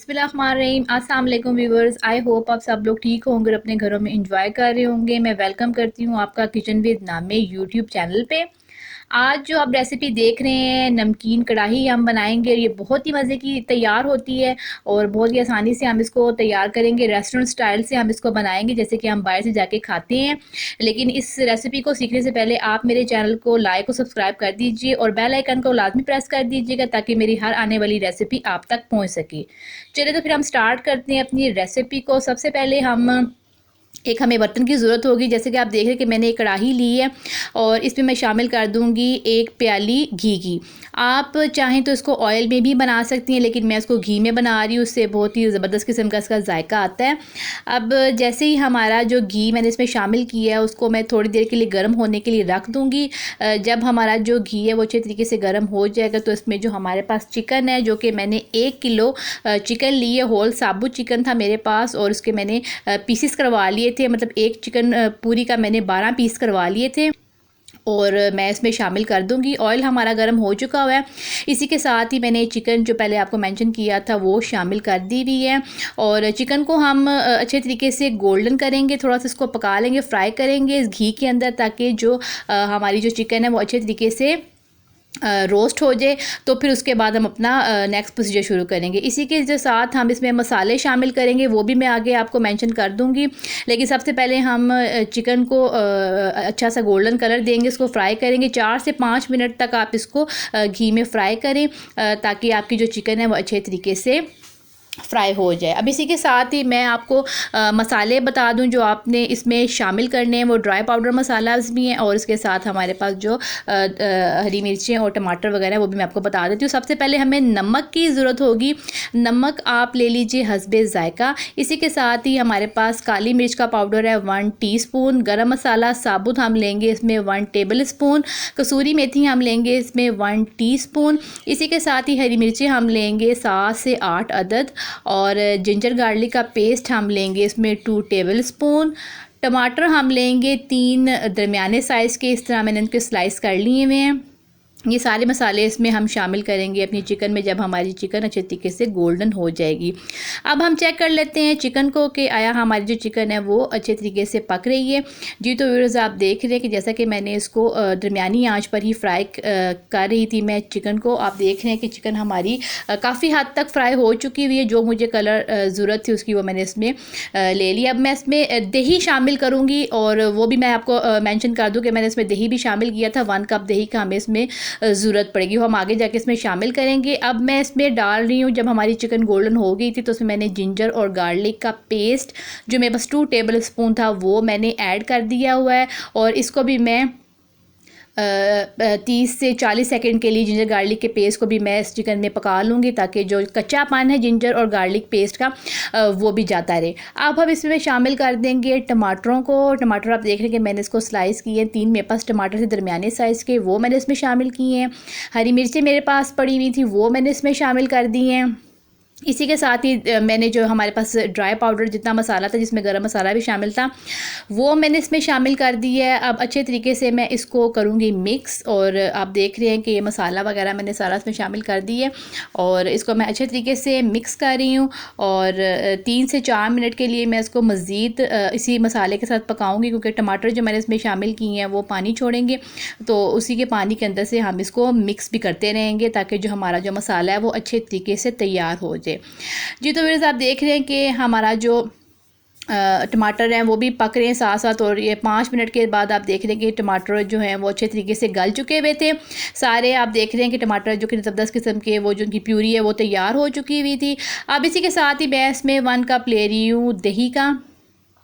बिस्मिल्लाहिर्रहमानिर्रहीम। अस्सलाम वालेकुम व्यूवर्स, आई होप आप सब लोग ठीक होंगे और अपने घरों में इंजॉय कर रहे होंगे। मैं वेलकम करती हूँ आपका kitchen with name YouTube channel पे। आज जो आप रेसिपी देख रहे हैं, नमकीन कढ़ाई हम बनाएंगे। ये बहुत ही मज़े की तैयार होती है और बहुत ही आसानी से हम इसको तैयार करेंगे। रेस्टोरेंट स्टाइल से हम इसको बनाएंगे जैसे कि हम बाहर से जाके खाते हैं। लेकिन इस रेसिपी को सीखने से पहले आप मेरे चैनल को लाइक और सब्सक्राइब कर दीजिए और बेल आइकन को लाजमी प्रेस कर दीजिएगा ताकि मेरी हर आने वाली रेसिपी आप तक पहुंच सके। चलिए तो फिर हम स्टार्ट करते हैं अपनी रेसिपी को। सबसे पहले हमें बर्तन की ज़रूरत होगी। जैसे कि आप देख रहे हैं कि मैंने एक कढ़ाई ली है और इसमें मैं शामिल कर दूंगी एक प्याली घी की। आप चाहें तो इसको ऑयल में भी बना सकती हैं, लेकिन मैं इसको घी में बना रही हूँ। उससे बहुत ही ज़बरदस्त किस्म का इसका जायका आता है। अब जैसे ही हमारा जो घी मैंने इसमें शामिल किया है उसको मैं थोड़ी देर के लिए गर्म होने के लिए रख दूँगी। जब हमारा जो घी है वो अच्छे तरीके से गर्म हो जाएगा तो इसमें जो हमारे पास चिकन है, जो कि मैंने 1 किलो चिकन ली है, होल साबुत चिकन था मेरे पास और उसके मैंने पीसेस करवा लिए थे। मतलब एक चिकन पूरी का मैंने 12 पीस करवा लिए थे और मैं इसमें शामिल कर दूंगी। ऑयल हमारा गर्म हो चुका हुआ है। इसी के साथ ही मैंने चिकन जो पहले आपको मेंशन किया था वो शामिल कर दी हुई है और चिकन को हम अच्छे तरीके से गोल्डन करेंगे, थोड़ा सा इसको पका लेंगे, फ्राई करेंगे इस घी के अंदर, ताकि जो हमारी जो चिकन है वो अच्छे तरीके से रोस्ट हो जाए। तो फिर उसके बाद हम अपना नेक्स्ट प्रोसीजर शुरू करेंगे। इसी के जो साथ हम इसमें मसाले शामिल करेंगे, वो भी मैं आगे आपको मेंशन कर दूंगी। लेकिन सबसे पहले हम चिकन को अच्छा सा गोल्डन कलर देंगे, इसको फ्राई करेंगे। 4 से 5 मिनट तक आप इसको घी में फ्राई करें ताकि आपकी जो चिकन है वो अच्छे तरीके से फ्राई हो जाए। अब इसी के साथ ही मैं आपको मसाले बता दूं जो आपने इसमें शामिल करने हैं। वो ड्राई पाउडर मसालाज भी हैं और इसके साथ हमारे पास जो हरी मिर्चें और टमाटर वगैरह वो भी मैं आपको बता देती हूँ। सबसे पहले हमें नमक की ज़रूरत होगी। नमक आप ले लीजिए हस्बे ज़ायका। इसी के साथ ही हमारे पास काली मिर्च का पाउडर है 1 टीस्पून। गरम मसाला साबुत हम लेंगे इसमें 1 टेबल स्पून। कसूरी मेथी हम लेंगे इसमें 1 टीस्पून। इसी के साथ ही हरी मिर्चें हम लेंगे 7 से 8 अदद और जिंजर गार्लिक का पेस्ट हम लेंगे इसमें 2 टेबल स्पून। टमाटर हम लेंगे 3 दरमियाने साइज़ के, इस तरह मैंने इनके स्लाइस कर लिए हुए हैं। ये सारे मसाले इसमें हम शामिल करेंगे अपनी चिकन में जब हमारी चिकन अच्छे तरीके से गोल्डन हो जाएगी। अब हम चेक कर लेते हैं चिकन को कि आया हमारी जो चिकन है वो अच्छे तरीके से पक रही है। जी तो व्यूअर्स, आप देख रहे हैं कि जैसा कि मैंने इसको दरमियानी आंच पर ही फ्राई कर रही थी मैं चिकन को। आप देख रहे हैं कि चिकन हमारी काफ़ी हद तक फ्राई हो चुकी हुई है। जो मुझे कलर ज़रूरत थी उसकी वो मैंने इसमें ले लिया। अब मैं इसमें दही शामिल करूँगी और वो भी मैं आपको मैंशन कर दूँ कि मैंने इसमें दही भी शामिल किया था। 1 कप दही का हमें इसमें ज़रूरत पड़ेगी, वो हम आगे जाके इसमें शामिल करेंगे। अब मैं इसमें डाल रही हूँ, जब हमारी चिकन गोल्डन हो गई थी तो उसमें मैंने जिंजर और गार्लिक का पेस्ट जो मेरे पास 2 टेबल स्पून था वो मैंने ऐड कर दिया हुआ है और इसको भी मैं 30 से 40 सेकंड के लिए जिंजर गार्लिक के पेस्ट को भी मैं इस चिकन में पका लूँगी ताकि जो कच्चापन है जिंजर और गार्लिक पेस्ट का वो भी जाता रहे। अब हम इसमें शामिल कर देंगे टमाटरों को। टमाटर आप देख रहे हैं कि मैंने इसको स्लाइस किए हैं। 3 मेरे पास टमाटर थे दरमियाने साइज़ के, वो मैंने इसमें शामिल किए हैं। हरी मिर्चें मेरे पास पड़ी हुई थी वो मैंने इसमें शामिल कर दी हैं। इसी के साथ ही मैंने जो हमारे पास ड्राई पाउडर जितना मसाला था जिसमें गरम मसाला भी शामिल था वो मैंने इसमें शामिल कर दी है। अब अच्छे तरीके से मैं इसको करूँगी मिक्स और आप देख रहे हैं कि ये मसाला वगैरह मैंने सारा इसमें शामिल कर दी है और इसको मैं अच्छे तरीके से मिक्स कर रही हूँ और 3 से 4 मिनट के लिए मैं इसको मज़ीद इसी मसाले के साथ पकाऊँगी, क्योंकि टमाटर जो मैंने इसमें शामिल किए हैं वो पानी छोड़ेंगे। तो उसी के पानी के अंदर से हम इसको मिक्स भी करते रहेंगे ताकि जो हमारा जो मसाला है वो अच्छे तरीके से तैयार हो जाए। जी तो व्यूअर्स, आप देख रहे हैं कि हमारा जो टमाटर हैं वो भी पक रहे हैं साथ साथ और ये 5 मिनट के बाद आप देख रहे हैं कि टमाटर जो हैं वो अच्छे तरीके से गल चुके हुए थे सारे। आप देख रहे हैं कि टमाटर जो कि ज़बरदस्त किस्म के वो जो उनकी प्यूरी है वो तैयार हो चुकी हुई थी। अब इसी के साथ ही मैं इसमें 1 कप ले रही हूँ दही का।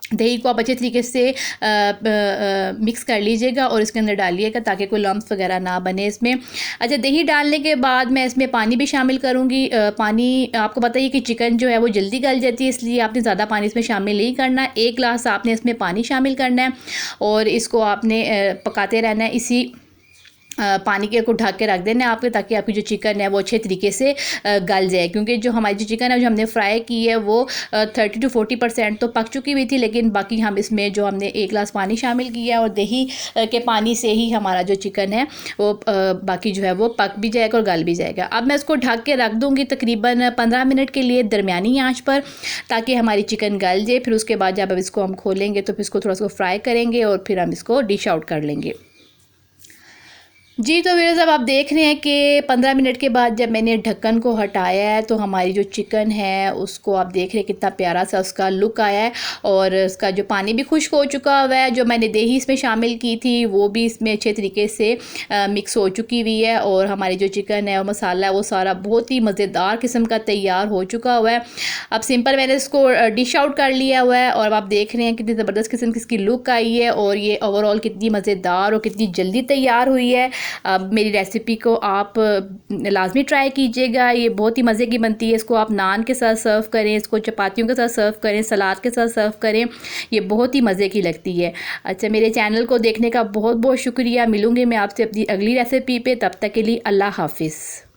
दही को आप अच्छे तरीके से मिक्स कर लीजिएगा और इसके अंदर डालिएगा ताकि कोई लम्स वगैरह ना बने इसमें। अच्छा, दही डालने के बाद मैं इसमें पानी भी शामिल करूँगी। पानी आपको पता ही है कि चिकन जो है वो जल्दी गल जाती है, इसलिए आपने ज़्यादा पानी इसमें शामिल नहीं करना। 1 गिलास आपने इसमें पानी शामिल करना है और इसको आपने पकाते रहना है इसी पानी के को ढक के रख देना है आपके, ताकि आपकी जो चिकन है वो अच्छे तरीके से गल जाए। क्योंकि जो हमारी जो चिकन है जो हमने फ्राई की है वो 30 to 40% तो पक चुकी हुई थी, लेकिन बाकी हम इसमें जो हमने 1 गिलास पानी शामिल किया और दही के पानी से ही हमारा जो चिकन है वो बाकी जो है वो पक भी जाएगा और गल भी जाएगा। अब मैं इसको ढक के रख दूँगी तकरीबन 15 मिनट के लिए दरमियानी आँच पर, ताकि हमारी चिकन गल जाए। फिर उसके बाद जब अब इसको हम खोलेंगे तो फिर इसको थोड़ा सा फ्राई करेंगे और फिर हम इसको डिश आउट कर लेंगे। जी, तो व्यूअर्स अब आप देख रहे हैं कि 15 मिनट के बाद जब मैंने ढक्कन को हटाया है तो हमारी जो चिकन है उसको आप देख रहे हैं कितना प्यारा सा उसका लुक आया है, और उसका जो पानी भी खुश्क हो चुका हुआ है। जो मैंने दही इसमें शामिल की थी वो भी इसमें अच्छे तरीके से मिक्स हो चुकी हुई है, और हमारी जो चिकन है और मसाला है वो सारा बहुत ही मज़ेदार किस्म का तैयार हो चुका हुआ है। अब सिंपल मैंने इसको डिश आउट कर लिया हुआ है, और आप देख रहे हैं कितनी ज़बरदस्त किस्म की इसकी लुक आई है, और ये ओवरऑल कितनी मज़ेदार और कितनी जल्दी तैयार हुई है। अब मेरी रेसिपी को आप लाजमी ट्राई कीजिएगा, ये बहुत ही मज़े की बनती है। इसको आप नान के साथ सर्व करें, इसको चपातियों के साथ सर्व करें, सलाद के साथ सर्व करें, ये बहुत ही मज़े की लगती है। अच्छा, मेरे चैनल को देखने का बहुत बहुत शुक्रिया। मिलूँगी मैं आपसे अपनी अगली रेसिपी पे, तब तक के लिए अल्लाह हाफिज़।